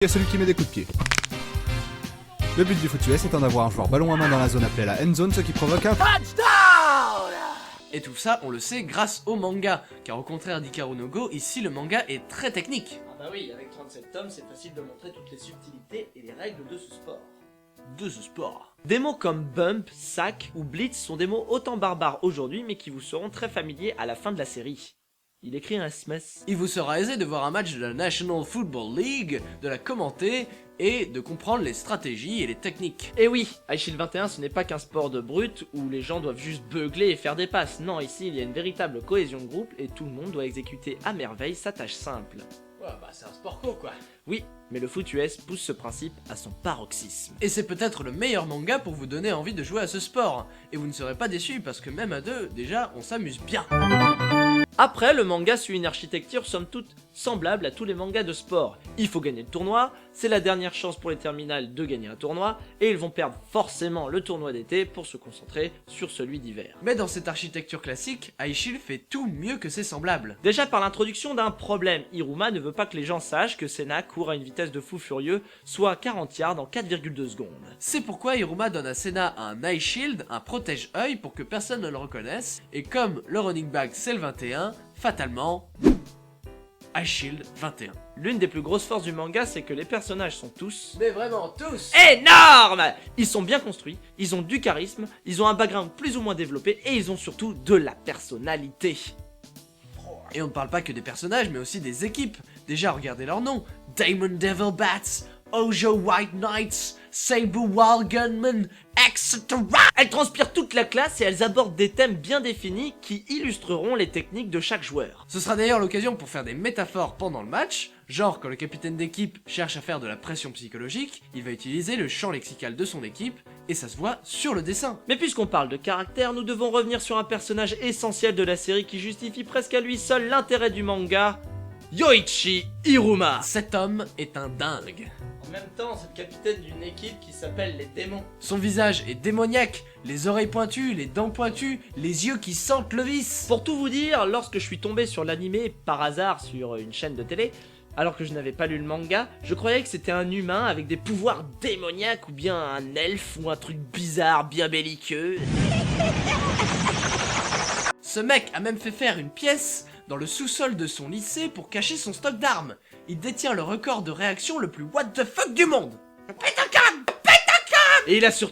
à celui qui met des coups de pied. Le but du foot US étant d'avoir un joueur ballon à main dans la zone appelée la end zone, ce qui provoque un touchdown. Et tout ça, on le sait grâce au manga, car au contraire d'Hikaru no Go, ici le manga est très technique. Ah bah oui, avec 37 tomes, c'est facile de montrer toutes les subtilités et les règles de ce sport. Des mots comme bump, sack ou blitz sont des mots autant barbares aujourd'hui, mais qui vous seront très familiers à la fin de la série. Il écrit un SMS. Il vous sera aisé de voir un match de la National Football League, de la commenter et de comprendre les stratégies et les techniques. Et oui, High Shield 21 ce n'est pas qu'un sport de brut où les gens doivent juste beugler et faire des passes. Non, ici il y a une véritable cohésion de groupe et tout le monde doit exécuter à merveille sa tâche simple. Ouais, bah c'est un sport co quoi. Oui, mais le foot US pousse ce principe à son paroxysme. Et c'est peut-être le meilleur manga pour vous donner envie de jouer à ce sport. Et vous ne serez pas déçus parce que même à deux, déjà, on s'amuse bien. Après, le manga suit une architecture somme toute semblable à tous les mangas de sport. Il faut gagner le tournoi, c'est la dernière chance pour les terminales de gagner un tournoi, et ils vont perdre forcément le tournoi d'été pour se concentrer sur celui d'hiver. Mais dans cette architecture classique, High Shield fait tout mieux que ses semblables. Déjà par l'introduction d'un problème, Iruma ne veut pas que les gens sachent que Senna court à une vitesse de fou furieux, soit 40 yards en 4,2 secondes. C'est pourquoi Iruma donne à Senna un Eye Shield, un protège-œil pour que personne ne le reconnaisse, et comme le running back c'est le 21, fatalement, Eye Shield 21. L'une des plus grosses forces du manga, c'est que les personnages sont tous... Mais vraiment tous! énormes! Ils sont bien construits, ils ont du charisme, ils ont un background plus ou moins développé, et ils ont surtout de la personnalité. Et on ne parle pas que des personnages, mais aussi des équipes. Déjà, regardez leurs noms. Damon Devil Bats, Ojo White Knights, Sabu Wild Gunman, etc. Elles transpirent toute la classe et elles abordent des thèmes bien définis qui illustreront les techniques de chaque joueur. Ce sera d'ailleurs l'occasion pour faire des métaphores pendant le match, genre quand le capitaine d'équipe cherche à faire de la pression psychologique, il va utiliser le champ lexical de son équipe, et ça se voit sur le dessin. Mais puisqu'on parle de caractère, nous devons revenir sur un personnage essentiel de la série qui justifie presque à lui seul l'intérêt du manga, Yoichi Iruma. Cet homme est un dingue. En même temps, c'est le capitaine d'une équipe qui s'appelle les démons. Son visage est démoniaque, les oreilles pointues, les dents pointues, les yeux qui sentent le vice. Pour tout vous dire, lorsque je suis tombé sur l'animé par hasard sur une chaîne de télé, alors que je n'avais pas lu le manga, je croyais que c'était un humain avec des pouvoirs démoniaques ou bien un elfe ou un truc bizarre bien belliqueux. Ce mec a même fait faire une pièce dans le sous-sol de son lycée pour cacher son stock d'armes. Il détient le record de réaction le plus what the fuck du monde. Et il a surtout